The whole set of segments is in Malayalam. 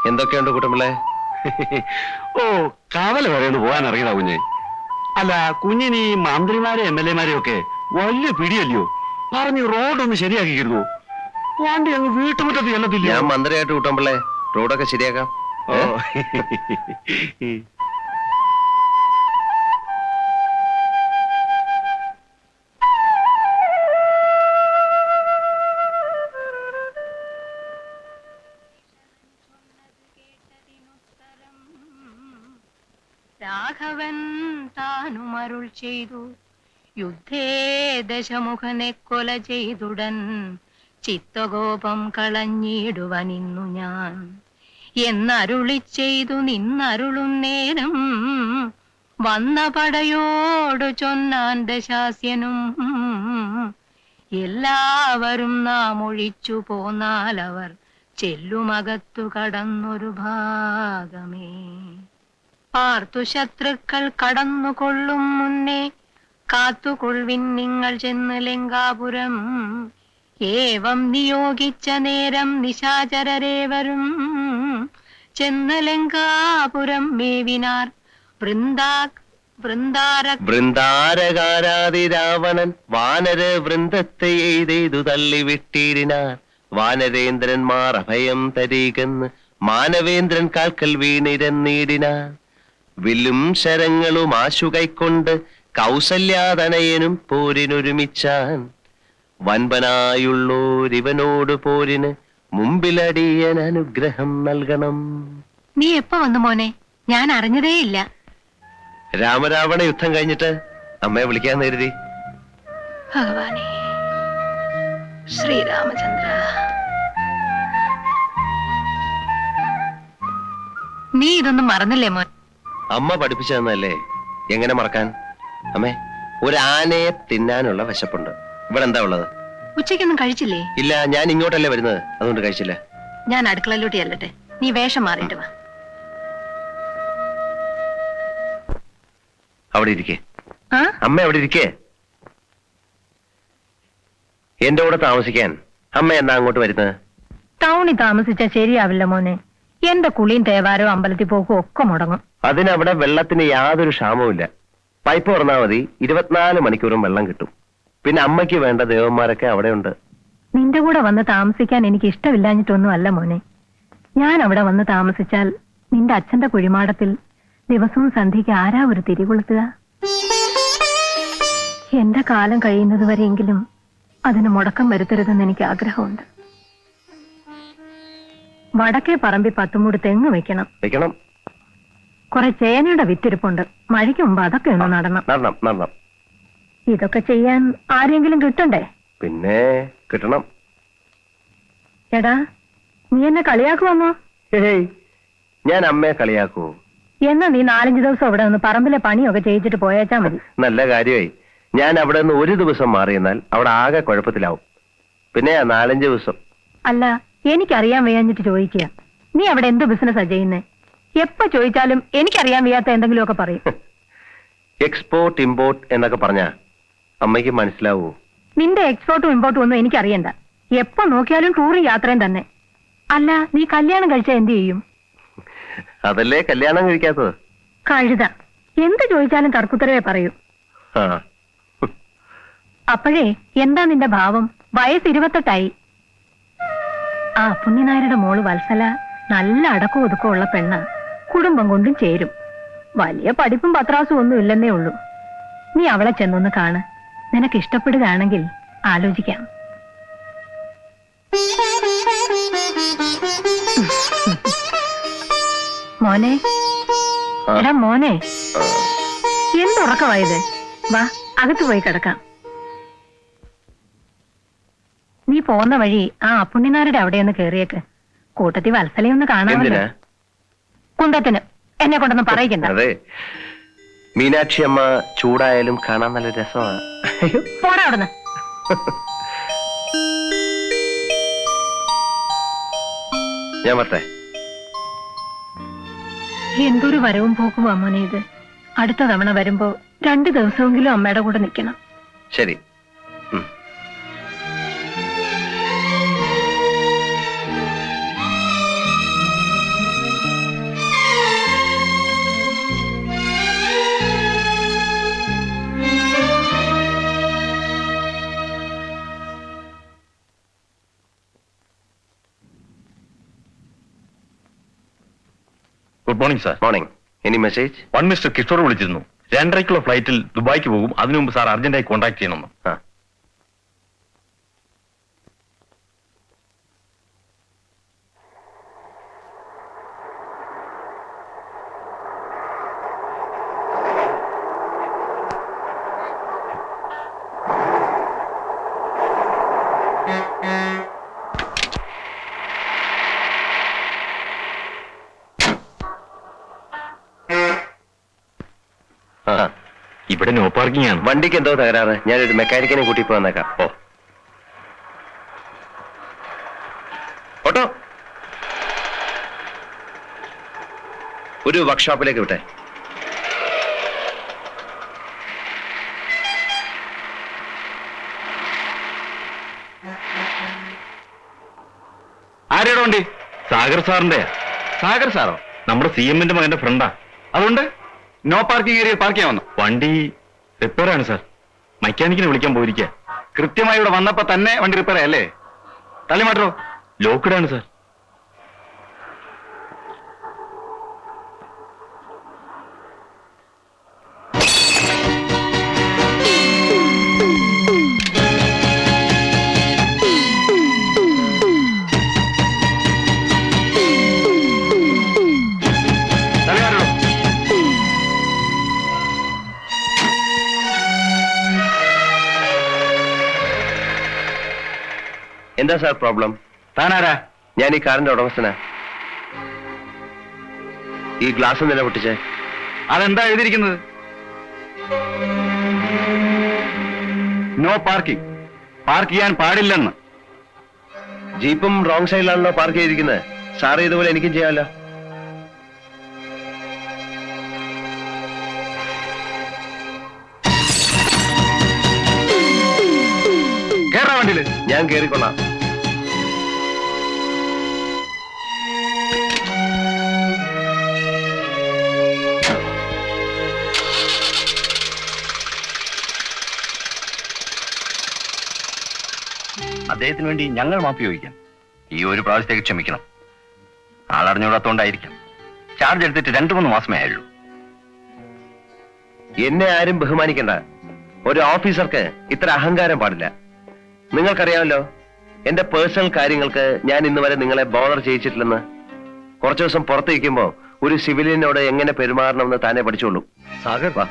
എന്തൊക്കെയുണ്ട് കുട്ടമ്പിള്ളേ? ഓ, കാവല വരെയൊന്ന് പോകാൻ അറിയണ കുഞ്ഞ്. അല്ല, കുഞ്ഞിന് ഈ മന്ത്രിമാരെ MLA ഒക്കെ വലിയ പിടിയല്ലയോ? പറഞ്ഞ് റോഡൊന്ന് ശരിയാക്കിയിരുന്നു. വണ്ടി അങ്ങ് വീട്ടുമുറ്റത്ത് ചെല്ലത്തില്ല. ഞാൻ മന്ത്രിയായിട്ട് കുട്ടമ്പിള്ളേ റോഡൊക്കെ ശരിയാക്കാം. ഓ രാഘവൻ താനുമരുൾ ചെയ്തു, യുദ്ധേ ദശമുഖനെ കൊല ചെയ്തുടൻ ചിത്തകോപം കളഞ്ഞിടുവനിന്നു ഞാൻ എന്നരുളി ചെയ്തു നിന്നരുളും നേരം വന്ന പടയോടു ചൊന്നാൻ ദശാസ്യനും, എല്ലാവരും നാം ഒഴിച്ചു പോന്നാലവർ ചെല്ലുമകത്തു കടന്നൊരു ഭാഗമേ. പാർത്തു ശത്രുക്കൾ കടന്നുകൊള്ളും മുന്നേ കാത്തുകൊള്ളിൻ നിങ്ങൾ ചെന്ന് ലങ്കാപുരം. ഏവം നിയോഗിച്ച നേരം നിശാചരരേവരും ചെന്ന് ലങ്കാപുരം മേവിനാർ. വൃന്ദാരകാരാതി രാവണൻ വാനര വൃന്ദത്തെ എയ്തു തള്ളിവിട്ടിടിനാർ. വാനരേന്ദ്രന്മാർ അഭയം തരീകെന്ന് മാനവേന്ദ്രൻ കാൽക്കൽ വീണിരന്നീടിനാർ. വില്ലും ശരങ്ങളും ആശു കൈക്കൊണ്ട് കൗസല്യാതനയനും പോരിനൊരുമിച്ചാൻ. വൻപനായുള്ളോരിവനോട് പോരിന് മുമ്പിലടിയൻ അനുഗ്രഹം നൽകണം. നീ എപ്പോ വന്നു മോനെ? ഞാൻ അറിഞ്ഞതേയില്ല. രാമരാവണ യുദ്ധം കഴിഞ്ഞിട്ട് അമ്മയെ വിളിക്കാൻ കരുതി. ഭഗവാനെ ശ്രീരാമചന്ദ്ര, നീ ഇതൊന്നും മറന്നില്ലേ മോൻ? അമ്മ പഠിപ്പിച്ചു തന്നല്ലേ, എങ്ങനെ മറക്കാൻ? അമ്മേ, ഒരു ആനയെ തിന്നാനുള്ള വിശപ്പുണ്ട്. ഇവിടെ എന്താ ഉള്ളത്? ഉച്ചയ്ക്കൊന്നും കഴിച്ചില്ലേ? ഇല്ല, ഞാൻ ഇങ്ങോട്ടല്ലേ വരുന്നത്, അതുകൊണ്ട് കഴിച്ചില്ല. ഞാൻ അടുക്കളയിലോട്ട് ചെല്ലട്ടെ, നീ വേഷം മാറിയിട്ട് വാ. അവിടെ ഇരിക്കേ അമ്മ, അവിടെ ഇരിക്കേ. എന്റെ കൂടെ താമസിക്കാൻ അമ്മ എന്നാ അങ്ങോട്ട് വരുന്നത്? ടൗണിൽ താമസിച്ചാ ശരിയാവില്ല മോനെ. എന്റെ കുളിയും തേവാരോ അമ്പലത്തിൽ പോക്കും ഒക്കെ മുടങ്ങും. അതിനവിടെ വെള്ളത്തിന് യാതൊരു ക്ഷാമവുമില്ല. പൈപ്പ് തുറന്നാൽ മതി, 24 മണിക്കൂറും വെള്ളം കിട്ടും. പിന്നെ അമ്മയ്ക്ക് വേണ്ട ദേവന്മാരൊക്കെ അവിടെ ഉണ്ട്. നിന്റെ കൂടെ വന്ന് താമസിക്കാൻ എനിക്ക് ഇഷ്ടമില്ലാഞ്ഞിട്ടൊന്നും അല്ല മോനെ. ഞാൻ അവിടെ വന്ന് താമസിച്ചാൽ നിന്റെ അച്ഛന്റെ കുഴിമാടത്തിൽ ദിവസവും സന്ധ്യയ്ക്ക് ആരാ ഒരു തിരികൊളുത്തുക? എന്റെ കാലം കഴിയുന്നത് വരെയെങ്കിലും അതിന് മുടക്കം വരുത്തരുതെന്ന് എനിക്ക് ആഗ്രഹമുണ്ട്. വടക്കേ പറമ്പിൽ 10 മൂട് തെങ്ങ് വെക്കണം. കുറെ ചേനയുടെ വിത്തിരിപ്പുണ്ട്. മഴയ്ക്ക് മുമ്പ് അതൊക്കെ ഒന്ന് നടണം. ഇതൊക്കെ ചെയ്യാൻ ആരെങ്കിലും കിട്ടണ്ടേ? പിന്നെ കിട്ടണം. എടാ, നീ എന്നെ കളിയാക്കുവന്നോ? ഞാൻ അമ്മയെ കളിയാക്കൂ? എന്നാ നീ 4-5 ദിവസം അവിടെ നിന്ന് പറമ്പിലെ പണിയൊക്കെ ചെയ്യിച്ചിട്ട് പോയേച്ചാ മതി. നല്ല കാര്യമായി. ഞാൻ അവിടെ നിന്ന് ഒരു ദിവസം മാറിയെന്നാൽ അവിടെ ആകെ കുഴപ്പത്തിലാവും. പിന്നെ 4-5 ദിവസം. അല്ല, എനിക്കറിയാൻ വയ്യാഞ്ഞിട്ട് ചോദിക്കുക. നീ അവിടെ എന്ത് ബിസിനസ്സാ ചെയ്യുന്നേ? എപ്പോ ചോദിച്ചാലും എനിക്കറിയാൻ വയ്യാത്ത എന്തെങ്കിലുമൊക്കെ പറയും. എക്സ്പോർട്ട് ഇമ്പോർട്ട് എന്നൊക്കെ പറഞ്ഞാ അമ്മയ്ക്ക് മനസ്സിലാവൂ? നിന്റെ എക്സ്പോർട്ടും ഇമ്പോർട്ടും ഒന്നും എനിക്കറിയണ്ട. എപ്പോ നോക്കിയാലും ടൂറും യാത്രയും തന്നെ. അല്ല, നീ കല്യാണം കഴിച്ചാ എന്ത് ചെയ്യും? അതല്ലേ കല്യാണം കഴിക്കാത്തത്. കഴുത എന്ത് ചോദിച്ചാലും തർക്കുത്തരവേ പറയൂ. അപ്പോഴേ എന്താ നിന്റെ ഭാവം? വയസ്സ് 28ആയി. ആ പുണ്യനായരുടെ മോള് വത്സല നല്ല അടക്കവും ഒതുക്കവും ഉള്ള പെണ്ണ. കുടുംബം കൊണ്ടും ചേരും. വലിയ പഠിപ്പും പത്രാസും ഒന്നും ഇല്ലെന്നേ ഉള്ളൂ. നീ അവളെ ചെന്നൊന്ന് കാണ്. നിനക്ക് ഇഷ്ടപ്പെടുകയാണെങ്കിൽ ആലോചിക്കാം. മോനെ, എടാ മോനെ, എന്തുറക്കമായത്? വാ, അകത്ത് പോയി കിടക്കാം. നീ പോന്ന വഴി ആ അപ്പുണ്ണിനാരുടെ അവിടെയൊന്ന് കേറിയേക്ക്. കൂട്ടത്തിൽ വത്സലയൊന്ന് കാണാമല്ലോ. കുന്തത്തിന് എന്നെ കൊണ്ടൊന്നും പറയിക്കണ്ട. അതെ, മീനാക്ഷി അമ്മ ചൂടായാലും കാണാൻ നല്ല രസമാണ്. പോടാ അവിടുന്ന്. ഞാൻ പറ്റേ? എന്തൊരു വരവും പോക്കുവാ മോനെ ഇത്. അടുത്ത തവണ വരുമ്പോ 2 ദിവസമെങ്കിലും അമ്മയുടെ കൂടെ നിൽക്കണം. ശരി. Good morning sir. Morning. Any message? One mister Kishore വിളിച്ചിരുന്നു. 2:30 ഫ്ലൈറ്റിൽ ദുബായിക്ക് പോകും. അതിനു മുമ്പ് സാർ അർജന്റായി കോൺടാക്ട് ചെയ്യണമെന്ന്. ആ. ആ. ഇവിടെ നോ പാർക്കിംഗ് ആണ്. വണ്ടിക്ക് എന്തോ തകരാറ്. ഞാനൊരു മെക്കാനിക്കിനെ കൂട്ടി ഇപ്പൊ വന്നേക്കാം. ഓ, ഓട്ടോ ഒരു വർക്ക്ഷോപ്പിലേക്ക് വിട്ടെ. ആരുടെ വണ്ടി? സാഗർ സാറിന്റെ. സാഗർ സാറോ? നമ്മുടെ CM ന്റെ മകന്റെ ഫ്രണ്ടാ. അതുകൊണ്ട് നോ പാർക്കിംഗ് ഏരിയയിൽ പാർക്ക് ചെയ്യാൻ വന്നു. വണ്ടി റിപ്പയർ ആണ് സാർ. മെക്കാനിക്കിനെ വിളിക്കാൻ പോയിരിക്കുക. കൃത്യമായി ഇവിടെ വന്നപ്പോ തന്നെ വണ്ടി റിപ്പയർ ആയല്ലേ? തള്ളി മാറ്റോ? ലോക്ക്ഡ് ആണ് സാർ. എന്താ സാർ പ്രോബ്ലം? താനാരാ? ഞാൻ ഈ കാറിന്റെ ഉടമസ്ഥനാ. ഈ ഗ്ലാസ് എന്തിനാ പൊട്ടിച്ചേ? അതെന്താ എഴുതിയിരിക്കുന്നത്? No parking. പാർക്ക് ചെയ്യാൻ പാടില്ലെന്ന്. ജീപ്പും റോങ് സൈഡിലാണല്ലോ പാർക്ക് ചെയ്തിരിക്കുന്നത്. സാറ് ഇതുപോലെ എനിക്കും ചെയ്യാമല്ലോ. കേറാ വണ്ടിയില്. ഞാൻ കേറിക്കൊള്ളാം. അദ്ദേഹത്തിന് വേണ്ടി ഞങ്ങൾ മാപ്പ് ചോദിക്കാം. ഈ ഒരു പ്രാവശ്യത്തേക്ക് ക്ഷമിക്കണം. ആളറിഞ്ഞൂടാത്തോണ്ടായിരിക്കാം. ചാർജ് എടുത്തിട്ട് 2-3 മാസമേ ആയുള്ളൂ. എന്നെ ആരും ബഹുമാനിക്കണ്ട. ഒരു ഓഫീസർക്ക് ഇത്ര അഹങ്കാരം പാടില്ല. നിങ്ങൾക്കറിയാമല്ലോ എന്റെ പേഴ്സണൽ കാര്യങ്ങൾക്ക് ഞാൻ ഇന്ന് വരെ നിങ്ങളെ ബോധർ ചെയ്യിച്ചിട്ടില്ലെന്ന്. കുറച്ചു ദിവസം പുറത്ത് നിൽക്കുമ്പോ ഒരു സിവിലിയനോട് എങ്ങനെ പെരുമാറണമെന്ന് താനെ പഠിച്ചോളൂ. സാഗർ വാ.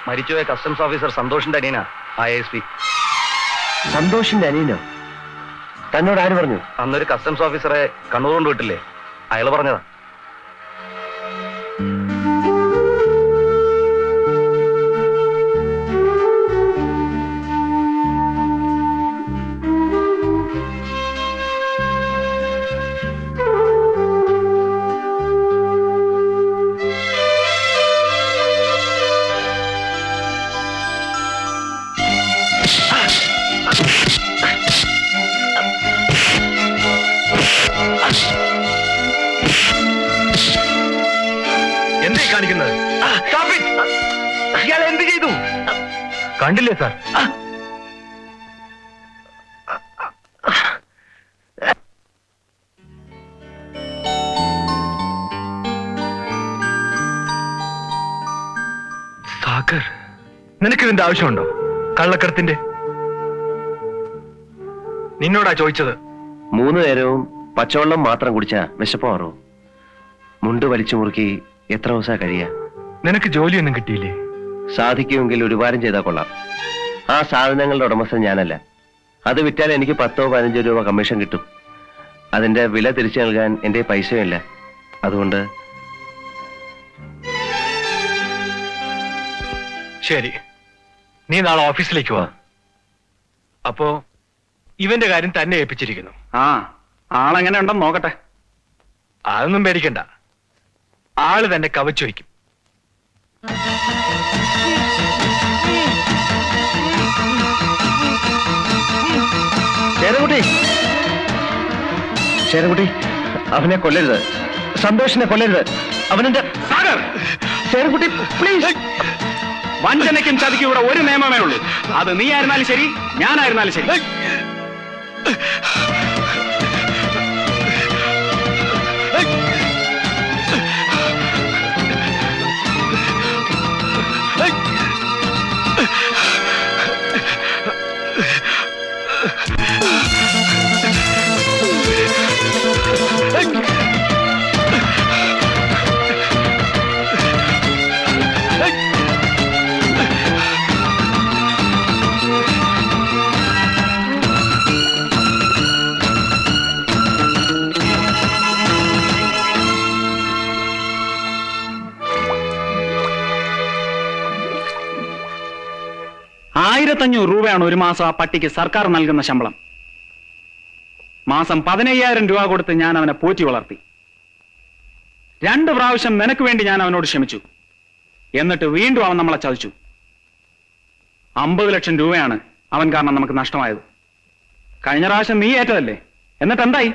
മരിച്ചുപോയ കസ്റ്റംസ് ഓഫീസർ സന്തോഷിന്റെ അനിയനാ ISP. സന്തോഷിന്റെ അനിയനോ? തന്നോട് ആര് പറഞ്ഞു? അന്നൊരു കസ്റ്റംസ് ഓഫീസറെ കണ്ണൂർ കൊണ്ട് വിട്ടില്ലേ, അയാൾ പറഞ്ഞതാ. എന്തേ കാണിക്കുന്നത്? ഇയാൾ എന്ത് ചെയ്തു? കണ്ടില്ലേ സാർ? സാഗർ, നിനക്കിതിന്റെ ആവശ്യമുണ്ടോ? കള്ളക്കടത്തിന്റെ നിന്നോടാ ചോദിച്ചത്. 3 നേരവും പച്ചവെള്ളം മാത്രം കുടിച്ചാ വിശപ്പ് മാറോ? മുണ്ട് വലിച്ചു മുറുക്കി എത്ര ദിവസം കഴിയാ? നിനക്ക് ജോലിയൊന്നും കിട്ടിയില്ലേ? സാധിക്കുമെങ്കിൽ ഒരു വാരം ചെയ്താൽ കൊള്ളാം. ആ സാധനങ്ങളുടെ ഉടമസ്ഥൻ ഞാനല്ല. അത് വിറ്റാൽ എനിക്ക് 10-15 രൂപ കമ്മീഷൻ കിട്ടും. അതിന്റെ വില തിരിച്ചു നൽകാൻ എന്റെ പൈസയുമില്ല. അതുകൊണ്ട് ശരി, നീ നാളെ ഓഫീസിലേക്ക് വാ. അപ്പോ ഇവന്റെ കാര്യം തന്നെ ഏൽപ്പിച്ചിരിക്കുന്നു. ആളെങ്ങനെ ഉണ്ടെന്ന് നോക്കട്ടെ. അതൊന്നും പേടിക്കണ്ട, ആള് തന്നെ കവച്ചു വയ്ക്കും. ശേരൻകുട്ടി, അവനെ കൊല്ലരുത്. സന്തോഷിനെ കൊല്ലരുത്. അവനെന്റെ സാഗർ, ശേരൻകുട്ടി പ്ലീസ്. വഞ്ചനയ്ക്കും ചതിക്കും ഇവിടെ ഒരു നിയമമേ ഉള്ളൂ. അത് നീ ആയിരുന്നാലും ശരി, ഞാനായിരുന്നാലും ശരി. ₹1,500 ഒരു മാസം ആ പട്ടിക്ക് സർക്കാർ നൽകുന്ന ശമ്പളം. മാസം 15,000 രൂപ കൊടുത്ത് ഞാൻ അവനെ പോറ്റി വളർത്തി. 2 പ്രാവശ്യം നിനക്ക് വേണ്ടി ഞാൻ അവനോട് ക്ഷമിച്ചു. എന്നിട്ട് വീണ്ടും അവൻ നമ്മളെ ചതിച്ചു. 50 ലക്ഷം രൂപയാണ് അവൻ കാരണം നമുക്ക് നഷ്ടമായത്. കഴിഞ്ഞ പ്രാവശ്യം നീ ഏറ്റതല്ലേ? എന്നിട്ട് എന്തായി?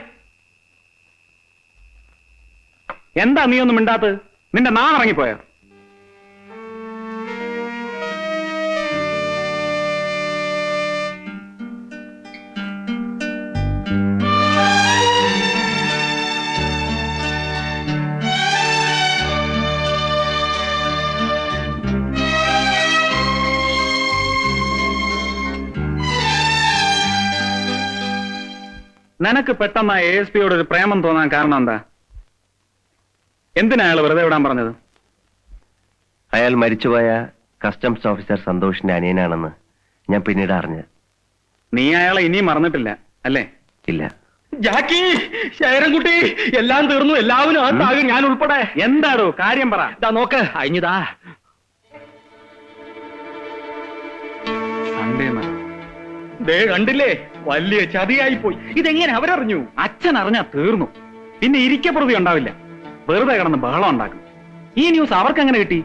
എന്താ നീ ഒന്നും മിണ്ടാത്തത്? നിന്റെ നാണിറങ്ങിപ്പോയോ? നിനക്ക് പെട്ടെന്ന് ASP യോട് ഒരു പ്രേമം തോന്നാൻ കാരണം എന്താ? എന്തിനാ അയാൾ വെറുതെ വിടാൻ പറഞ്ഞത്? അയാൾ മരിച്ചുപോയ കസ്റ്റംസ് ഓഫീസർ സന്തോഷിന്റെ അനിയനാണെന്ന് ഞാൻ പിന്നീട് അറിഞ്ഞത്. നീ അയാളെ ഇനിയും മറന്നിട്ടില്ല അല്ലേ? ഇല്ല. ജാക്കി, ശേരൻകുട്ടി, എല്ലാം തീർന്നു. എല്ലാവരും അകത്താകും, ഞാൻ ഉൾപ്പെടെ. എന്താടോ കാര്യം പറ. ഇതാ നോക്ക്, അഴിഞ്ഞതാ. ദേ കണ്ടില്ലേ, വലിയ ചതിയായി പോയി. ഇതെങ്ങനെ അവരറിഞ്ഞു? അച്ഛൻ അറിഞ്ഞാ തീർന്നു. പിന്നെ ഇരിക്കപ്രതി ഉണ്ടാവില്ല. വെറുതെ കിടന്ന് ബഹളം ഉണ്ടാക്കും. ഈ ന്യൂസ് അവർക്ക് എങ്ങനെ കിട്ടി?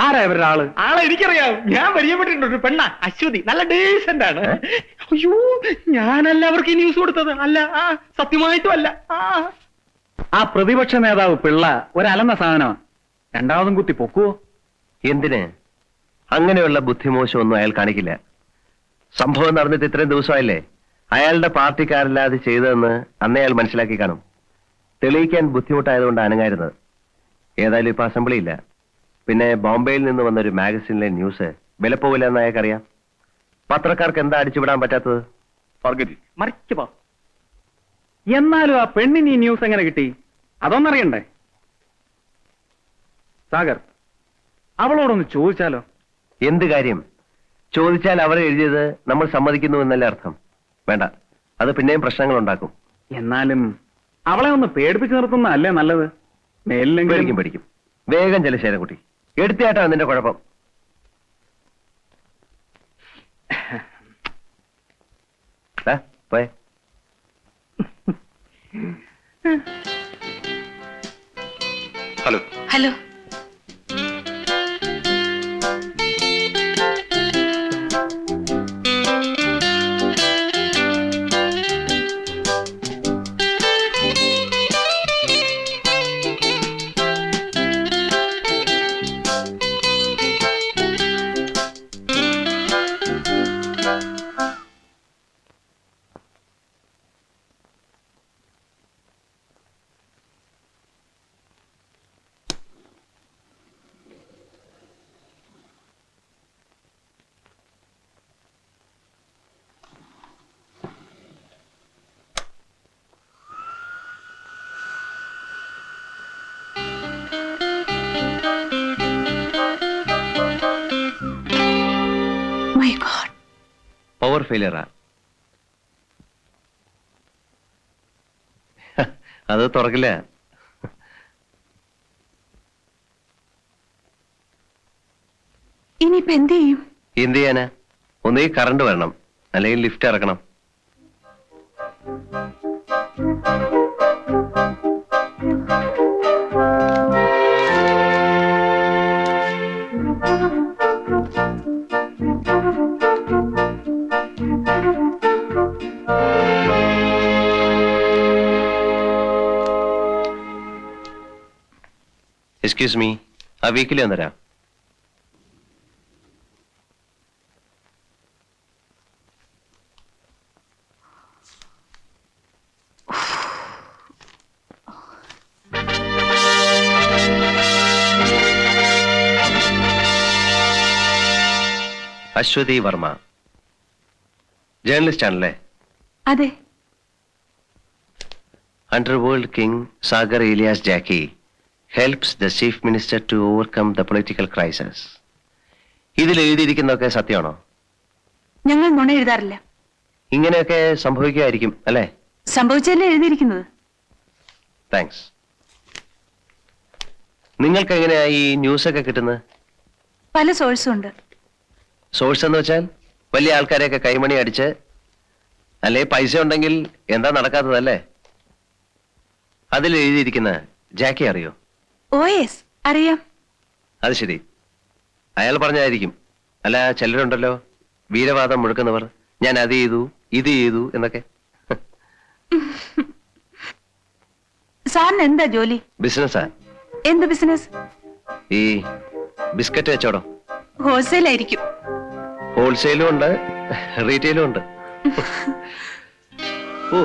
ആരാ ഇവരുടെ ആള്? ആളെ എനിക്കറിയാം. ഞാൻ പരിചയപ്പെട്ടിട്ടുണ്ട്. ഒരു പെണ്ണ, അശ്വതി, നല്ല ഡീസന്റ് ആണ്. അയ്യോ, ഞാനല്ല അവർക്ക് ഈ ന്യൂസ് കൊടുത്തത്. അല്ല, സത്യമായിട്ടും അല്ല. ആ പ്രതിപക്ഷ നേതാവ് പിള്ള ഒരലന്ന സാധനമാണ്. രണ്ടാമതും കുത്തി പൊക്കുവോ? എന്തിന്? അങ്ങനെയുള്ള ബുദ്ധിമോശമൊന്നും അയാൾ കാണിക്കില്ല. സംഭവം നടന്നിട്ട് ഇത്രയും ദിവസമായില്ലേ? അയാളുടെ പാർട്ടിക്കാരല്ല അത് ചെയ്തതെന്ന് അന്നേ അയാൾ മനസ്സിലാക്കി കാണും. തെളിയിക്കാൻ ബുദ്ധിമുട്ടായതുകൊണ്ട് അനങ്ങായിരുന്നത്. ഏതായാലും ഇപ്പൊ അസംബ്ലി ഇല്ല. പിന്നെ ബോംബെയിൽ നിന്ന് വന്നൊരു മാഗസിനിലെ ന്യൂസ് വിലപ്പോവില്ല എന്ന് അയാൾക്കറിയാം. പത്രക്കാർക്ക് എന്താ അടിച്ചുവിടാൻ പറ്റാത്തത്? മറിക്കുപോ. എന്നാലും ആ പെണ്ണിന് ഈ ന്യൂസ് എങ്ങനെ കിട്ടി? അതൊന്നറിയണ്ടേ? സാഗർ, അവളോടൊന്ന് ചോദിച്ചാലോ? എന്ത് കാര്യം? ചോദിച്ചാൽ അവർ എഴുതിയത് നമ്മൾ സമ്മതിക്കുന്നു എന്നല്ലേ അർത്ഥം? വേണ്ട, അത് പിന്നെയും പ്രശ്നങ്ങൾ ഉണ്ടാക്കും. എന്നാലും അവളെ ഒന്ന് പേടിപ്പിച്ചു നിർത്തുന്നതല്ലേ നല്ലത്? പേടിക്കും പേടിക്കും. വേഗം ചെല ശേരൻകുട്ടി, എടുത്തിയാട്ടാ നിന്റെ കുഴപ്പം. പോയെ. ഹലോ. ഹലോ. പവർ ഫെയിലിയറാ. അത് തുറക്കില്ല. ഇനിയിപ്പോ എന്ത് ചെയ്യും? എന്ത് ചെയ്യാനാ? ഒന്നീ കറണ്ട് വരണം, അല്ലെങ്കിൽ ലിഫ്റ്റ് ഇറക്കണം. എക്സ്ക്യൂസ് മീ, ആ വീക്കിലി ഒന്ന് തരാം. അശ്വതി വർമ്മ, ജേർണലിസ്റ്റ് ആണല്ലേ? അതെ. Underworld King Sagar Elias Jackie helps the Chief Minister to overcome the political crisis. ഇതിൽ എഴുതിയിരിക്കുന്നതൊക്കെ സത്യമാണോ? ഞങ്ങൾ നുണ എഴുതാറില്ല. ഇങ്ങനെയൊക്കെ സംഭവിക്കുമായിരിക്കും അല്ലേ? സംഭവിച്ചല്ലേ എഴുതിയിരിക്കുന്നത്. താങ്ക്സ്. നിങ്ങൾക്ക് എങ്ങനെയാ ഈ ന്യൂസ് ഒക്കെ കിട്ടുന്നത്? പല സോഴ്സും ഉണ്ട്. സോഴ്സ് എന്ന് വെച്ചാൽ വലിയ ആൾക്കാരെയൊക്കെ കൈമണി അടിച്ച്, അല്ലെ പൈസ ഉണ്ടെങ്കിൽ എന്താ നടക്കാത്തതല്ലേ? അതിൽ എഴുതിയിരിക്കുന്ന ജാക്കി അറിയോ? ഓ യെസ്, അറിയാം. അത് ശരി, അയാൾ പറഞ്ഞായിരിക്കും. അല്ല, ചിലരുണ്ടല്ലോ വീരവാദം മുഴക്കുന്നവർ, ഞാൻ അത് ചെയ്തു ഇത് ചെയ്തു എന്നൊക്കെ. സാറിന് എന്താ ജോലി? ബിസിനസ്സാ. എന്ത് ബിസിനസ്? ഈ ബിസ്ക്കറ്റ് വെച്ചോടോ. ഹോൾസെയിൽ ആയിരിക്കും. ഹോൾസെയിലും ഉണ്ട്, റീറ്റെയിലും ഉണ്ട്. ഓ,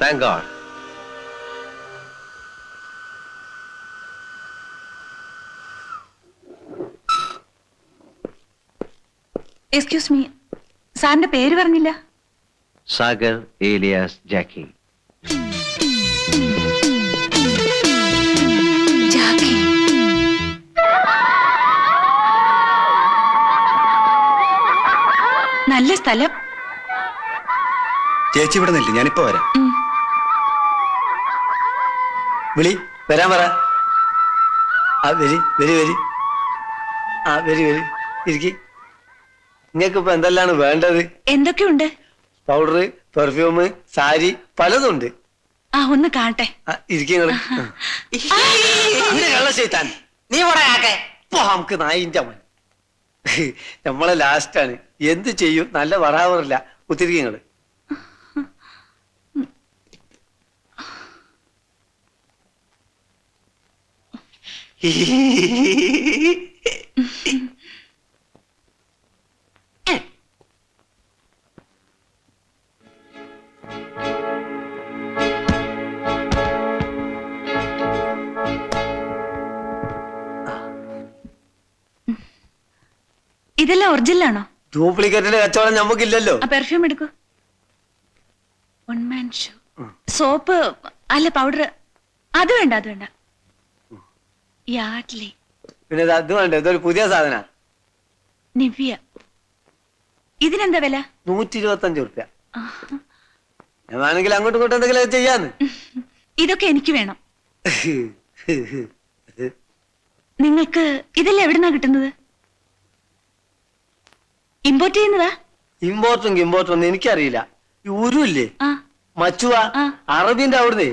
താങ്ക് ഗോഡ്. എക്സ്ക്യൂസ് മീ, സാറിന്റെ പേര് പറഞ്ഞില്ല. സാഗർ ഏലിയാസ് ജാക്കി. നല്ല സ്ഥലം. ചേച്ചി ഇവിടെ നില്ല, ഞാനിപ്പോ വരാം. വിളി, വരാൻ പറ. ആ വരി വരി വരി. ആ വരി വരി, ഇരിക്കി. നിങ്ങൾക്ക് ഇപ്പൊ എന്തെല്ലാണ് വേണ്ടത്? എന്തൊക്കെയുണ്ട്? പൗഡർ, പെർഫ്യൂം, സാരി, പലതുണ്ട്. ആ, ഒന്ന് കാണട്ടെ. ഇരിക്കുന്നത് കള്ളശൈത്താൻ, നീ നമുക്ക് നായിന്റെ അവൻ. നമ്മളെ ലാസ്റ്റാണ്. എന്ത് ചെയ്യും, നല്ല വറാവറില്ല. കുത്തിരിക്കങ്ങള് ഇതെല്ലാം ഒറിജിനലാണോ? ഡ്യൂപ്ലിക്കേറ്റിന്റെ കച്ചവടം നമുക്കില്ലല്ലോ. ആ പെർഫ്യൂം എടുക്കൂ. One man show. സോപ്പ് അല്ല, പൗഡർ. അത് വേണ്ട, അത് വേണ്ട. യാഡ്ലി. പിന്നെ അത് വേണ്ട, ഇതൊരു പുതിയ സാധന. നിവ്യ. ഇതിനെന്താ വില? 125 റുപ്യ. ഞാൻ വേണമെങ്കിൽ അങ്ങോട്ടും ഇങ്ങോട്ടും എന്തെങ്കിലും ചെയ്യാന്ന്. ഇതൊക്കെ എനിക്ക് വേണം. നിങ്ങൾക്ക് ഇതെല്ലാം എവിടുന്നാ കിട്ടുന്നത്? ഇമ്പോർട്ട് ചെയ്യുന്നതാ? ഇമ്പോർട്ടും ഒന്നും എനിക്കറിയില്ല. ഈ ഉരുല്ലേ മച്ചുവ, അറബിന്റെ അവിടുന്ന്.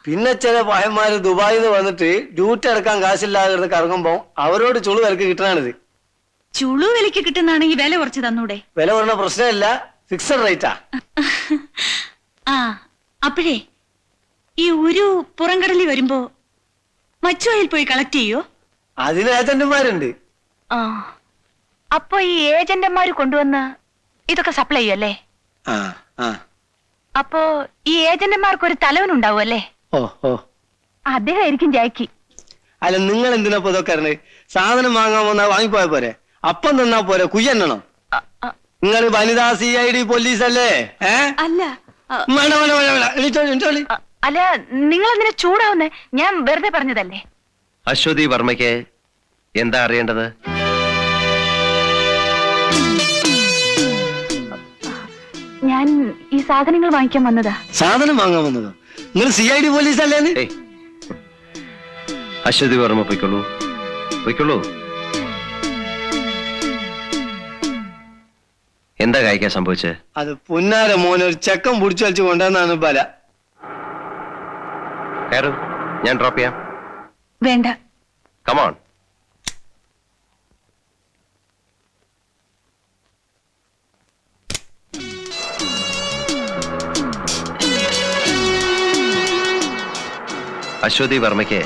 പിന്നെ ചില പഹന്മാര് ദുബായിൽ നിന്ന് വന്നിട്ട് ഡ്യൂട്ടി അടക്കാൻ കാശില്ലാതെ കറങ്ങുമ്പോ അവരോട് ചുളു വിലക്ക് കിട്ടണാണിത്. ചുളു വിലക്ക് കിട്ടുന്നാണെങ്കിൽ വില കുറച്ച് തന്നൂടെ? വില പറഞ്ഞ പ്രശ്നമല്ല, ഫിക്സഡ് റേറ്റാ. ആ, അപ്പോഴേ ഈ ഒരു പുറംകടലിൽ വരുമ്പോ മച്ചുവയിൽ പോയി കളക്ട് ചെയ്യോ? അതിന് ഏജന്റുമാരുണ്ട്. ആ, അപ്പൊ ഈ ഏജന്റന്മാര് കൊണ്ടുവന്ന് ഇതൊക്കെ സപ്ലൈ ചെയ്യല്ലേ? അപ്പോ ഈ ഏജന്റന്മാർക്ക് ഒരു തലവനുണ്ടാവും അല്ലേ? അദ്ദേഹം ആയിരിക്കും ജാക്കി. അല്ല, നിങ്ങൾ എന്തിനാ ഇതൊക്കെ അറിഞ്ഞത്? സാധനം വാങ്ങാൻ വന്നാ വാങ്ങിപ്പോയ പോരെ, അപ്പം തന്നാ പോരെ, കുയ്യണ്ണണം. നിങ്ങൾ വനിതാ CID പോലീസ് അല്ലേ? അല്ല അല്ല, നിങ്ങൾ എന്തിനാ ചൂടാവുന്നേ? ഞാൻ വെറുതെ പറഞ്ഞതല്ലേ. അശ്വതി വർമ്മയ്ക്ക് എന്താ അറിയേണ്ടത്? ഞാൻ ഈ സാധനങ്ങൾ വാങ്ങിക്കാൻ വന്നതാ. സാധനം വാങ്ങാൻ വന്നതോ? നിങ്ങൾ CID പോലീസ് അല്ലേ? അശ്വതി വർമ്മ പൊയ്ക്കൊള്ളൂ, പൊയ്ക്കൊള്ളൂ. എന്താ കായ്ക്കാൻ സംഭവിച്ചത്? അത് പുന്നാര മോനെ ഒരു ചെക്കൻ പിടിച്ചു വലിച്ചു കൊണ്ടുവന്നാണ് ബല. കയറൂ, ഞാൻ ഡ്രോപ്പ് ചെയ്യാം. വേണ്ട. കമോൺ. അശ്വതി വർമ്മയ്ക്ക്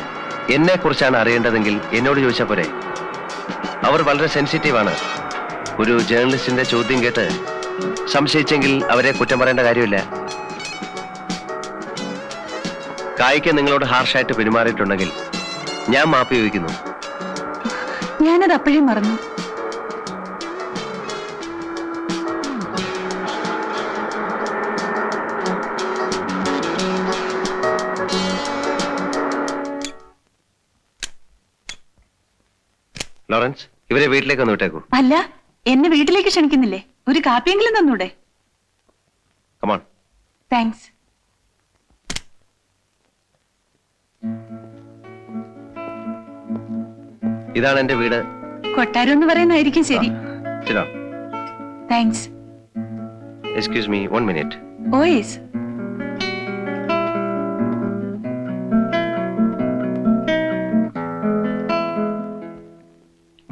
എന്നെ കുറിച്ചാണ് അറിയേണ്ടതെങ്കിൽ എന്നോട് ചോദിച്ചാൽ പോരെ. അവർ വളരെ സെൻസിറ്റീവാണ്. ഒരു ജേർണലിസ്റ്റിന്റെ ചോദ്യം കേട്ട് സംശയിച്ചെങ്കിൽ അവരെ കുറ്റം പറയേണ്ട കാര്യമില്ല. കായ്ക്ക് നിങ്ങളോട് ഹാർഷായിട്ട് പെരുമാറിയിട്ടുണ്ടെങ്കിൽ ഞാൻ മാപ്പ് ചോദിക്കുന്നു. ഞാനത് അപ്പോഴേ മറന്നു. ലോറൻസ്, ഇവരെ വീട്ടിലേക്ക് ഒന്ന് വിട്ടേക്കൂ. അല്ല, എന്നെ വീട്ടിലേക്ക് ക്ഷണിക്കുന്നില്ലേ? ഒരു കാപ്പിയെങ്കിലും തന്നൂടെ? കമോൺ. താങ്ക്സ്. ഇതാണ് എന്റെ വീട്. കൊട്ടാരം എന്ന് പറയുന്നതായിരിക്കും ശരി. താങ്ക്സ്. Excuse me, 1 minute. ഓയേസ്.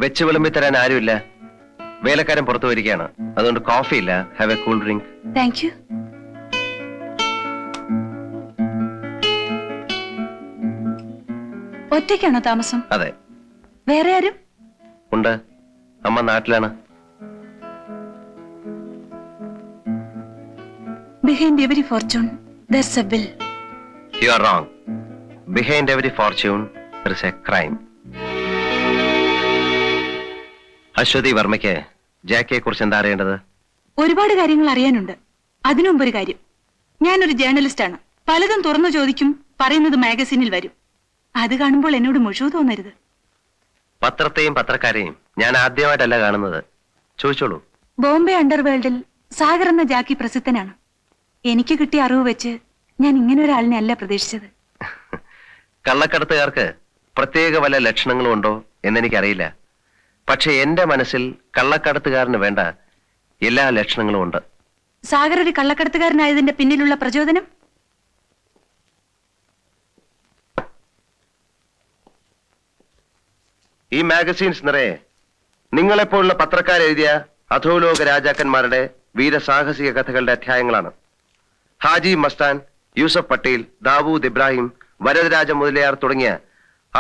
വെച്ച് വിളമ്പി തരാൻ ആരുമില്ല. വേലക്കാരൻ പുറത്തു വരികയാണ്. അതുകൊണ്ട് കോഫി ഇല്ല. Have a cool drink. Thank you. ഒറ്റയ്ക്കാണോ താമസം? അതെ. വേറെ ആരും? ഉണ്ട്. അമ്മ നാട്ടിലാണ്. Behind every fortune, there's a will. You are wrong. Behind every fortune, there is a crime. Aswathy വർമ്മയ്ക്ക് ജാക്കിയെ കുറിച്ച് എന്താ അറിയേണ്ടത്? ഒരുപാട് കാര്യങ്ങൾ അറിയാനുണ്ട്. അതിനുമുമ്പ് ഒരു കാര്യം, ഞാനൊരു ജേർണലിസ്റ്റാണ്. പലതും തുറന്നു ചോദിക്കും, പറയുന്നത് മാഗസീനിൽ വരും. അത് കാണുമ്പോൾ എന്നോട് മുഴുവൻ തോന്നരുത്. പത്രത്തെയും പത്രക്കാരെയും ഞാൻ ആദ്യമായിട്ടല്ല കാണുന്നത്. ചോദിച്ചോളൂ. ബോംബെ അണ്ടർവേൾഡിൽ സാഗർ എന്ന ജാക്കി പ്രസിദ്ധനാണ്. എനിക്ക് കിട്ടിയ അറിവ് വെച്ച് ഞാൻ ഇങ്ങനെ ഒരാളിനെ അല്ല പ്രതീക്ഷിച്ചത്. കള്ളക്കടത്തുകാർക്ക് പ്രത്യേക വല്ല ലക്ഷണങ്ങളും ഉണ്ടോ എന്നെനിക്കറിയില്ല. പക്ഷെ എന്റെ മനസ്സിൽ കള്ളക്കടത്തുകാരന് വേണ്ട എല്ലാ ലക്ഷണങ്ങളും ഉണ്ട്. സാഗർ ഒരു കള്ളക്കടത്തുകാരനായതിന്റെ പിന്നിലുള്ള പ്രചോദനം? ഈ മാഗസീൻസ് നിറയെ നിങ്ങളെപ്പോലുള്ള പത്രക്കാരെഴുതിയ അധോലോക രാജാക്കന്മാരുടെ വീരസാഹസിക കഥകളുടെ അധ്യായങ്ങളാണ്. ഹാജി മസ്താൻ, യൂസഫ് പട്ടേൽ, ദാവൂദ് ഇബ്രാഹിം, വരദരാജ മുതലിയാർ തുടങ്ങിയ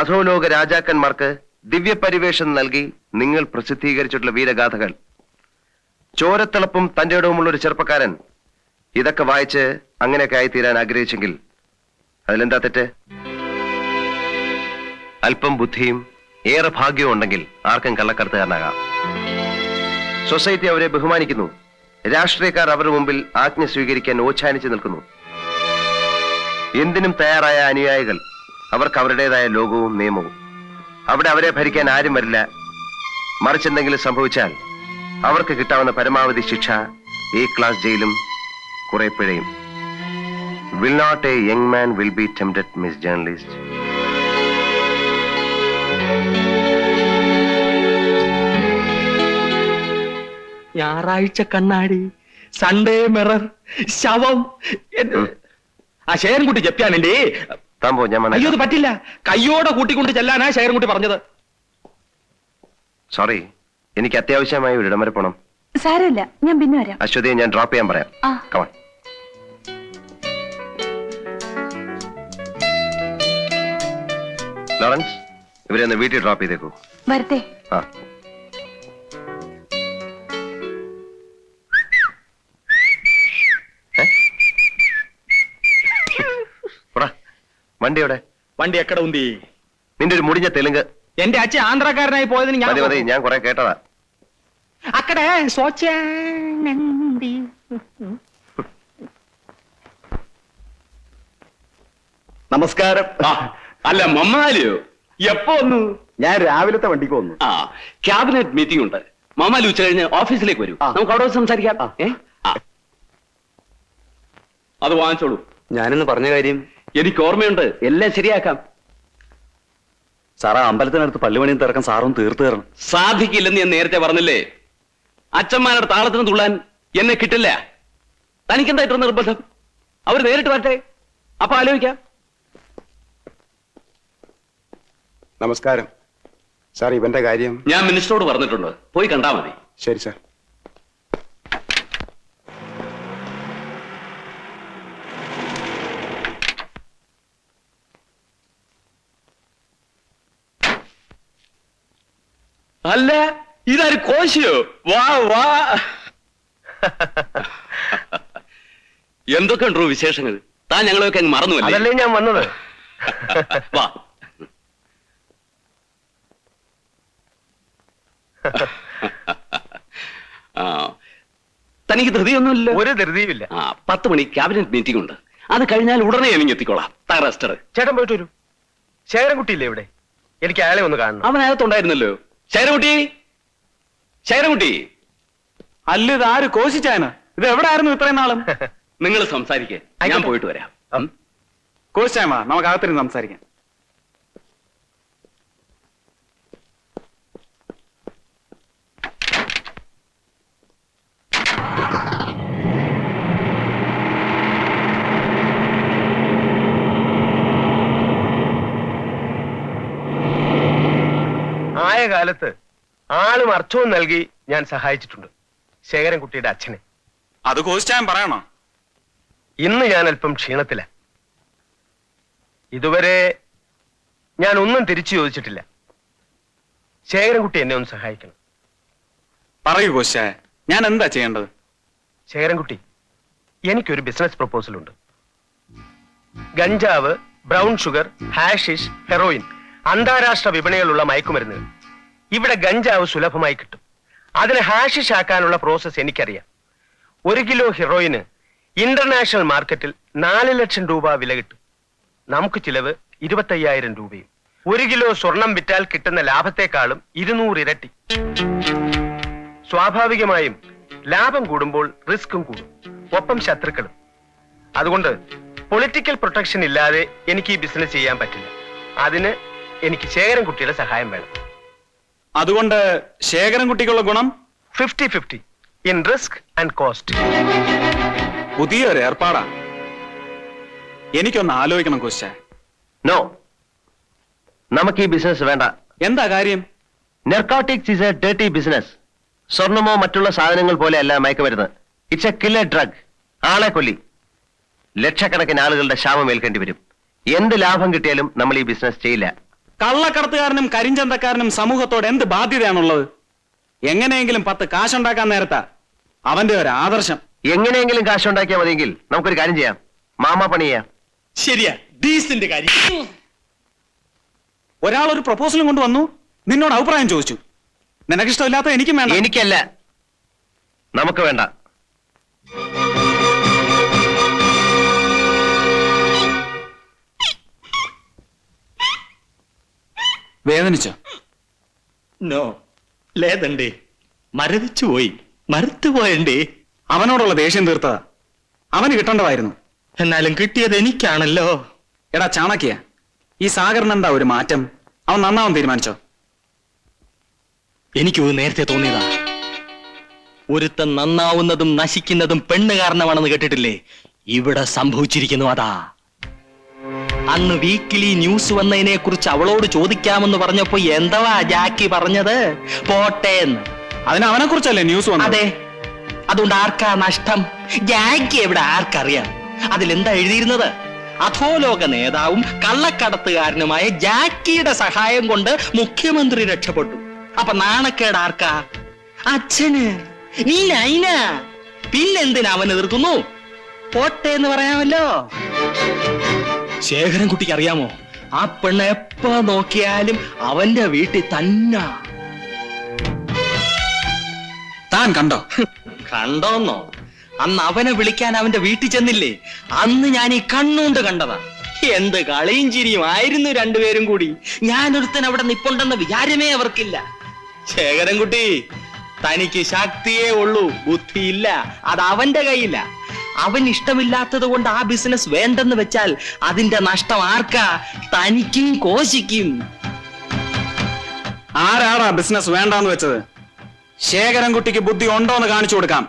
അധോലോക രാജാക്കന്മാർക്ക് ദിവ്യപരിവേഷം നൽകി നിങ്ങൾ പ്രസിദ്ധീകരിച്ചിട്ടുള്ള വീരഗാഥകൾ. ചോരത്തിളപ്പും തന്റെ ഇടവുമുള്ള ഒരു ചെറുപ്പക്കാരൻ ഇതൊക്കെ വായിച്ച് അങ്ങനെയൊക്കെ ആയിത്തീരാൻ ആഗ്രഹിച്ചെങ്കിൽ അതിലെന്താ തെറ്റ്? അല്പം ബുദ്ധിയും ഏറെ ഭാഗ്യവും ഉണ്ടെങ്കിൽ ആർക്കും കള്ളക്കടത്തുകാരനാകാം. സൊസൈറ്റി അവരെ ബഹുമാനിക്കുന്നു. രാഷ്ട്രീയക്കാർ അവരുടെ മുമ്പിൽ ആജ്ഞ സ്വീകരിക്കാൻ ഓച്ഛാനിച്ചു നിൽക്കുന്നു. എന്തിനും തയ്യാറായ അനുയായികൾ. അവർക്ക് അവരുടേതായ ലോകവും നിയമവും. അവിടെ അവരെ ഭരിക്കാൻ ആരും വരില്ല. മറിച്ചെന്തെങ്കിലും സംഭവിച്ചാൽ അവർക്ക് കിട്ടാവുന്ന പരമാവധി ശിക്ഷ A ക്ലാസ് ജയിലും കുറെ പിഴയും. Will not a young man will be tempted, Miss Journalist? ഞായറാഴ്ച കണ്ണാടി, സൺഡേ മിറർ, ശവം. ആ ശേരൻകുട്ടി ജപ്യാനുണ്ടേ. താമ്പോ ഞാൻ അയ്യോ, അത് പറ്റില്ല. കയ്യോടെ കൂട്ടിക്കൊണ്ട് ചെല്ലാനാ ശേരൻകുട്ടി പറഞ്ഞത്. സോറി, എനിക്ക് അത്യാവശ്യമായി ഒരിടം വരെ പോണം. സാരമില്ല, ഞാൻ പിന്നെ വരാം. അശ്വതിയെ ഞാൻ ഡ്രോപ്പ് ചെയ്യാൻ പറയാം. ആ. കമാൺ. ലോറൻസ്, ഇവരെ ഒന്ന് വീട്ടിൽ ഡ്രോപ്പ് ചെയ്തേക്കൂ. വരട്ടെ. ആ. വണ്ടി എവിടെ? വണ്ടി എക്കട ഉന്തി. നിന്റെ ഒരു മുടിഞ്ഞ തെലുങ്ക്. എന്റെ അച്ഛൻ ആന്ധ്രാക്കാരനായി പോയതിന് ഞാൻ മതി, ഞാൻ കുറെ കേട്ടതാ. അക്കടെ സ്വച്ഛാനന്ദി. നമസ്കാരം. അല്ല മമ്മാലിയോ എപ്പോ വന്നു? ഞാൻ രാവിലത്തെ വണ്ടിക്ക് വന്നു. ആ, ക്യാബിനറ്റ് മീറ്റിംഗ് ഉണ്ട്. മമ്മാലി ഉച്ച കഴിഞ്ഞ് ഓഫീസിലേക്ക് വരൂ. നമുക്ക് അവിടെ സംസാരിക്കാം. അത് വാങ്ങിച്ചോളൂ. ഞാനിന്ന് പറഞ്ഞ കാര്യം എനിക്ക് ഓർമ്മയുണ്ട്. എല്ലാം ശരിയാക്കാം. സാറാ, അമ്പലത്തിനടുത്ത് പള്ളിമണിയും തിറക്കാൻ സാറും തീർത്തു തരണം. സാധിക്കില്ലെന്ന് ഞാൻ നേരത്തെ പറഞ്ഞില്ലേ. അച്ഛന്മാരുടെ താളത്തിന് തുള്ളാൻ എന്നെ കിട്ടില്ല. തനിക്കെന്തായിട്ട് നിർബന്ധം? അവർ നേരിട്ട് വരട്ടെ, അപ്പൊ ആലോചിക്കാം. നമസ്കാരം സാർ, ഇവന്റെ കാര്യം ഞാൻ മിനിസ്റ്ററോട് പറഞ്ഞിട്ടുണ്ട്. പോയി കണ്ടാ മതി. ശരി സാർ. അല്ല, ഇതാര് കോശിയോ? വാ വാ. എന്തൊക്കെ ഉണ്ടോ വിശേഷങ്ങൾ? താൻ ഞങ്ങളെയൊക്കെ അങ്ങ് മറന്നുവല്ലേ? അതല്ലേ ഞാൻ വന്നത്. വാ. തനിക്ക് ധൃതിയൊന്നുമില്ല? ഒരു ധൃതിയുമില്ല. 10 മണി ക്യാബിനറ്റ് മീറ്റിംഗ് ഉണ്ട്. അത് കഴിഞ്ഞാൽ ഉടനെ എനിക്ക് എത്തിക്കോളാം. റെസ്റ്റർ. ചേട്ടൻ പോയിട്ട് വരൂ. ശേഖരൻകുട്ടിയില്ലേ ഇവിടെ? എനിക്ക് അയാളെ ഒന്ന് കാണണം. അവൻ അകത്തുണ്ടായിരുന്നല്ലോ. ശൈലകുട്ടി, ശൈലകുട്ടി, അല്ല ഇത് ആര് കോശിച്ചായന? ഇത് എവിടെ ആയിരുന്നു ഇത്രയും നാളും? നിങ്ങൾ സംസാരിക്കേ, ഞാൻ പോയിട്ട് വരാം. കോശിച്ചായ നമുക്ക് അകത്തിരുന്ന് സംസാരിക്കാം. ആയ കാലത്ത് ആളും അർത്ഥവും നൽകി ഞാൻ സഹായിച്ചിട്ടുണ്ട് ശേഖരൻകുട്ടിയുടെ അച്ഛനെ. അത് കോശിച്ചായൻ പറയണോ? ഇന്ന് ഞാൻ അല്പം ക്ഷീണത്തില. ഇതുവരെ ഞാൻ ഒന്നും തിരിച്ചു ചോദിച്ചിട്ടില്ല. ശേഖരൻകുട്ടി എന്നെ ഒന്ന് സഹായിക്കണം. പറയൂ കോശിച്ചായ, ഞാൻ എന്താ ചെയ്യേണ്ടത്? ശേഖരൻകുട്ടി, എനിക്കൊരു ബിസിനസ് പ്രപ്പോസൽ ഉണ്ട്. ഗഞ്ചാവ്, ബ്രൗൺ ഷുഗർ, ഹാഷിഷ്, ഹെറോയിൻ അന്താരാഷ്ട്ര വിപണികളുള്ള മയക്കുമരുന്നുകൾ. ഇവിടെ ഗഞ്ചാവ് സുലഭമായി കിട്ടും. അതിനെ ഹാഷിഷ് ആക്കാനുള്ള പ്രോസസ് എനിക്കറിയാം. 1 കിലോ ഹെറോയിന് ഇന്റർനാഷണൽ മാർക്കറ്റിൽ 4 ലക്ഷം രൂപ വില കിട്ടും. നമുക്ക് ചിലവ് 25,000 രൂപയും. 1 കിലോ സ്വർണം വിറ്റാൽ കിട്ടുന്ന ലാഭത്തെക്കാളും 200 ഇരട്ടി. സ്വാഭാവികമായും ലാഭം കൂടുമ്പോൾ റിസ്ക്കും കൂടും, ഒപ്പം ശത്രുക്കളും. അതുകൊണ്ട് പൊളിറ്റിക്കൽ പ്രൊട്ടക്ഷൻ ഇല്ലാതെ എനിക്ക് ഈ ബിസിനസ് ചെയ്യാൻ പറ്റില്ല. അതിന് എനിക്ക് ശേഖരൻകുട്ടിയുടെ സഹായം വേണം. അതുകൊണ്ട് ശേഖരൻകുട്ടിക്കുള്ള ഗുണം 50-50 ഇൻ റിസ്ക് ആൻഡ് കോസ്റ്റ്. പുതിയൊരു ഏർപ്പാടാ. എനിക്കൊന്ന് ആലോചിക്കണം കോശിച്ചായ. നോ, നമുക്ക് ഈ ബിസിനസ് വേണ്ട. എന്താ കാര്യം? Narcotics is a dirty business. സ്വർണമോ മറ്റുള്ള സാധനങ്ങൾ പോലെയല്ല മയക്കുമരുന്ന്. It's a killer drug. ആളെ കൊല്ലി. ലക്ഷക്കണക്കിന് ആളുകളുടെ ക്ഷാമം ഏൽക്കേണ്ടി വരും. എന്ത് ലാഭം കിട്ടിയാലും നമ്മൾ ഈ ബിസിനസ് ചെയ്യില്ല. കള്ളക്കടത്തുകാരനും കരിഞ്ചന്തക്കാരനും സമൂഹത്തോട് എന്ത് ബാധ്യതയാണുള്ളത്? എങ്ങനെയെങ്കിലും 10 കാശുണ്ടാക്കാൻ നേരത്താ അവന്റെ ഒരു ആദർശം. എങ്ങനെയെങ്കിലും കാശുണ്ടാക്കിയാൽ മതിയെങ്കിൽ നമുക്കൊരു കാര്യം ചെയ്യാം. മാമാ പണി ചെയ്യാം. ശരിയാ, ഡീസന്റ് കാര്യം. ഒരാൾ ഒരു പ്രപ്പോസലും കൊണ്ടുവന്നു, നിന്നോട് അഭിപ്രായം ചോദിച്ചു. നിനക്കിഷ്ടമില്ലാത്ത എനിക്കും വേണ്ട. എനിക്കല്ല, നമുക്ക് വേണ്ട. വേദനിച്ചോ? നോ, లేదండి, മരവിച്ചു പോയി, മരത്തു പോയണ്ടേ. അവനോടുള്ള ദേഷ്യം തീർത്തതാ. അവന് കിട്ടേണ്ടതായിരുന്നു. എന്നാലും കിട്ടിയത് എനിക്കാണല്ലോ. എടാ ചാണക്യ, ഈ സാഗറിന് എന്താ ഒരു മാറ്റം? അവൻ നന്നാവാൻ തീരുമാനിച്ചോ? എനിക്ക് നേരത്തെ തോന്നിയതാ. ഒരുത്തൻ നന്നാവുന്നതും നശിക്കുന്നതും പെണ്ണ് കാരണമാണെന്ന് കേട്ടിട്ടില്ലേ? ഇവിടെ സംഭവിച്ചിരിക്കുന്നു അതാ. അന്ന് വീക്കിലി ന്യൂസ് വന്നതിനെ കുറിച്ച് അവളോട് ചോദിക്കാമെന്ന് പറഞ്ഞപ്പോ എന്തവാ ജാക്കി പറഞ്ഞത്? പോട്ടേന്ന്. അതിന് അവനെ കുറിച്ചല്ലേ ന്യൂസ് വന്നത്? അതെ, അതുകൊണ്ട് ആർക്കാ നഷ്ടം? ജാക്കി എവിടെ ആർക്കറിയാം? അതിലെന്താ എഴുതിയിരുന്നത്? അധോലോക നേതാവും കള്ളക്കടത്തുകാരനുമായ ജാക്കിയുടെ സഹായം കൊണ്ട് മുഖ്യമന്ത്രി രക്ഷപ്പെട്ടു. അപ്പൊ നാണക്കേട് ആർക്കാ? അച്ഛന്. നീ നൈന. പിന്നെന്തിനാ അവൻ എതിർക്കുന്നു? പോട്ടെ എന്ന് പറയാമല്ലോ. ശേഖരൻകുട്ടിക്ക് അറിയാമോ, ആ പെണ്ണ് എപ്പോ നോക്കിയാലും അവന്റെ വീട്ടിൽ തന്നെ. താൻ കണ്ടോ? കണ്ടോന്നോ? അന്ന് അവനെ വിളിക്കാൻ അവന്റെ വീട്ടിൽ ചെന്നില്ലേ? അന്ന് ഞാൻ ഈ കണ്ണുകൊണ്ട് കണ്ടതാ. എന്ത് കളിയും ചിരിയും ആയിരുന്നു രണ്ടുപേരും കൂടി. ഞാനൊരുത്തൻ അവിടെ നിപ്പുണ്ടെന്ന വിചാരമേ അവർക്കില്ല. ശേഖരൻകുട്ടി, തനിക്ക് ശക്തിയേ ഉള്ളൂ, ബുദ്ധിയില്ല. അത് അവന്റെ കയ്യില്ല. അവൻ ഇഷ്ടമില്ലാത്തത് കൊണ്ട് ആ ബിസിനസ് വേണ്ടെന്ന് വെച്ചാൽ അതിന്റെ നഷ്ടം ആർക്കാ? തനിക്കും കോശിക്കും. ആരാടാ ബിസിനസ് വേണ്ടാന്ന് വെച്ചത്? ശേഖരൻകുട്ടിക്ക് ബുദ്ധി ഉണ്ടോന്ന് കാണിച്ചു കൊടുക്കാം.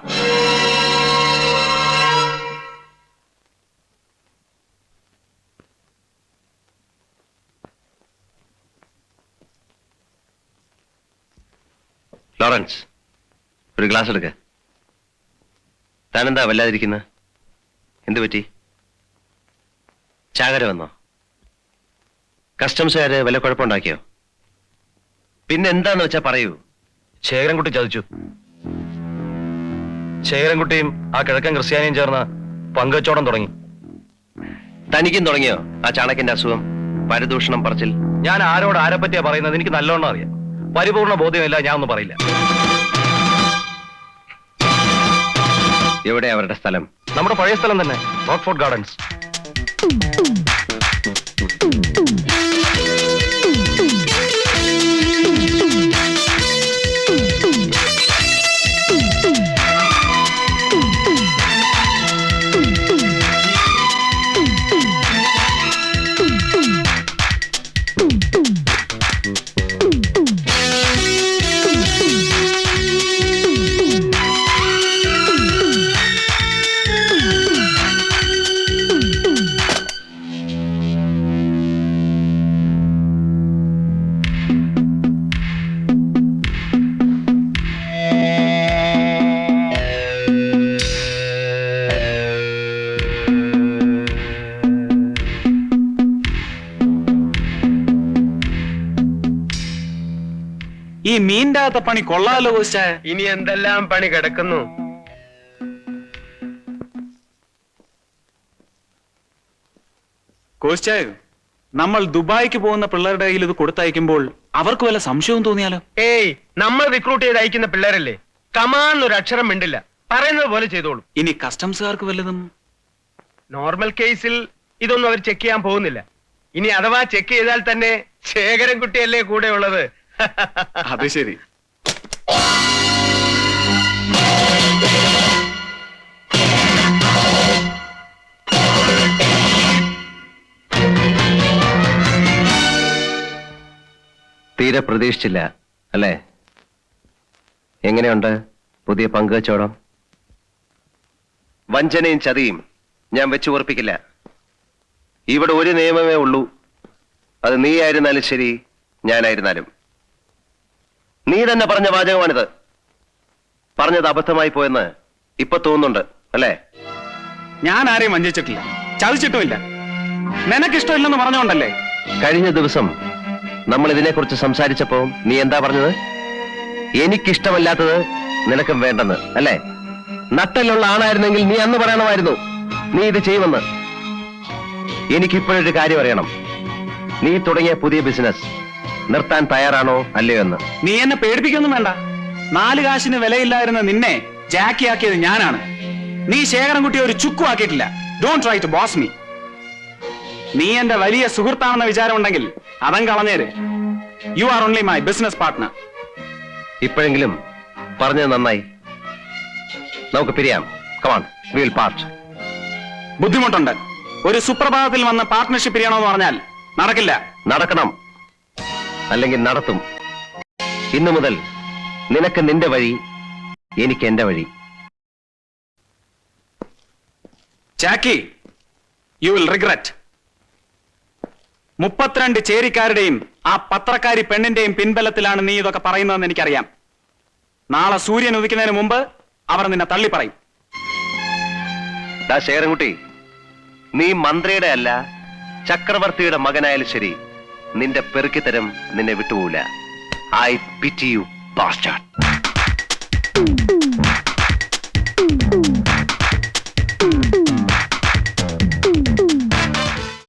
ലോറൻസ്, ഒരു ഗ്ലാസ് എടുക്ക. താനെന്താ വല്ലാതിരിക്കുന്നത്? എന്തു പറ്റി? ചാകര വന്നോ? കസ്റ്റംസുകാര് വല്ല കുഴപ്പമുണ്ടാക്കിയോ? പിന്നെ എന്താന്ന് വെച്ചാ പറയൂ. ശേഖരൻകുട്ടി ചതിച്ചു. ശേഖരൻകുട്ടിയും ആ കിഴക്കൻ ക്രിസ്ത്യാനിയും ചേർന്ന് പങ്കുവച്ചോടം തുടങ്ങി. തനിക്കും തുടങ്ങിയോ ആ ചാണക്യന്റെ അസുഖം? പരദൂഷണം പറച്ചിൽ. ഞാൻ ആരോട് ആരെ പറ്റിയാ പറയുന്നത് എനിക്ക് നല്ലോണം അറിയാം. പരിപൂർണ ബോധ്യമില്ല, ഞാൻ ഒന്നും പറയില്ല. എവിടെ അവരുടെ സ്ഥലം? നമ്മുടെ പഴയ സ്ഥലം തന്നെ, റോക്ക്ഫോർട്ട് ഗാർഡൻസ്. ഈ മീൻ്റെ അകത്തെ പണി കൊള്ളാലോ കോച്ചായ. ഇനി എന്തെല്ലാം പണി കിടക്കുന്നു. കോച്ചായ, നമ്മൾ ദുബായിക്ക് പോകുന്ന പിള്ളേരുടെ കയ്യിൽ ഇത് കൊടുത്തയക്കുമ്പോൾ അവർക്ക് വല്ല സംശയവും തോന്നിയാലോ? ഏയ്, നമ്മൾ റിക്രൂട്ട് ചെയ്ത് അയക്കുന്ന പിള്ളേരല്ലേ, കമാന്നൊരു അക്ഷരം മിണ്ടില്ല, പറയുന്നത് പോലെ ചെയ്തോളൂ. ഇനി കസ്റ്റംസുകാർക്ക് വല്ലതും? നോർമൽ കേസിൽ ഇതൊന്നും അവർ ചെക്ക് ചെയ്യാൻ പോകുന്നില്ല. ഇനി അഥവാ ചെക്ക് ചെയ്താൽ തന്നെ ശേഖരൻകുട്ടിയല്ലേ കൂടെ ഉള്ളത്. അത് ശരി. തീരെ പ്രതീക്ഷിച്ചില്ല അല്ലേ? എങ്ങനെയുണ്ട് പുതിയ പങ്കുവച്ചോടം? വഞ്ചനയും ചതിയും ഞാൻ വെച്ചു ഉറപ്പിക്കില്ല. ഇവിടെ ഒരു നിയമമേ ഉള്ളൂ, അത് നീ ആയിരുന്നാലും ശരി, ഞാനായിരുന്നാലും. നീ തന്നെ പറഞ്ഞ വാചകമാണിത്. പറഞ്ഞത് അബദ്ധമായി പോയെന്ന് ഇപ്പൊ തോന്നുന്നുണ്ട് അല്ലേ? ഞാൻ ആരെയും വഞ്ചിച്ചിട്ടില്ല, ചതിച്ചിട്ടുമില്ല. നിനക്കിഷ്ടമില്ലെന്ന് പറഞ്ഞുകൊണ്ടല്ലേ? കഴിഞ്ഞ ദിവസം നമ്മൾ ഇതിനെക്കുറിച്ച് സംസാരിച്ചപ്പോ നീ എന്താ പറഞ്ഞത്? എനിക്കിഷ്ടമല്ലാത്തത് നിനക്കും വേണ്ടെന്ന് അല്ലേ? നട്ടലുള്ള ആണായിരുന്നെങ്കിൽ നീ അന്ന് പറയണമായിരുന്നു നീ ഇത് ചെയ്യുമെന്ന്. എനിക്കിപ്പോഴൊരു കാര്യം അറിയണം, നീ തുടങ്ങിയ പുതിയ ബിസിനസ് നിർത്താൻ തയ്യാറാണോ അല്ലയോ എന്ന്. നീ എന്നെ പേടിപ്പിക്കൊന്നും വേണ്ട. 4 കാശിന് വിലയില്ലായിരുന്ന നിന്നെ ജാക്കിയാക്കിയത് ഞാനാണ്. നീ ശേഖരൻകുട്ടിയെ ഒരു ചുക്കും ആക്കിയിട്ടില്ല. Don't try to boss me. നീ എന്റെ വലിയ സുഹൃത്താണെന്ന വിചാരം ഉണ്ടെങ്കിൽ അതം കളഞ്ഞേര്. You are only my business partner. ഇപ്പോഴെങ്കിലും പറഞ്ഞത് നന്നായി. നമുക്ക് പിരിയാം. Come on, we will part. ബുദ്ധിമുട്ടുണ്ട്. ഒരു സുപ്രഭാതത്തിൽ വന്ന് പാർട്ട്ണർഷിപ്പ് ചെയ്യണമെന്ന് പറഞ്ഞാൽ നടക്കില്ല. നടക്കണം, അല്ലെങ്കിൽ നടത്തും. ഇന്നു മുതൽ നിനക്ക് നിന്റെ വഴി, എനിക്ക് എന്റെ വഴി. ജാക്കി, യു വിൽ റിഗ്രറ്റ്. 32 ചേരിക്കാരുടെയും ആ പത്രക്കാരി പെണ്ണിന്റെയും പിൻബലത്തിലാണ് നീ ഇതൊക്കെ പറയുന്നതെന്ന് എനിക്കറിയാം. നാളെ സൂര്യൻ ഉദിക്കുന്നതിന് മുമ്പ് അവർ നിന്നെ തള്ളി പറയും. ശേഖരൻകുട്ടി, നീ മന്ത്രിയുടെ അല്ല ചക്രവർത്തിയുടെ മകനായാലും ശരി, നിന്റെ പെറുക്കിത്തരം നിന്നെ വിട്ടുപോകില്ല. I pity you bastard.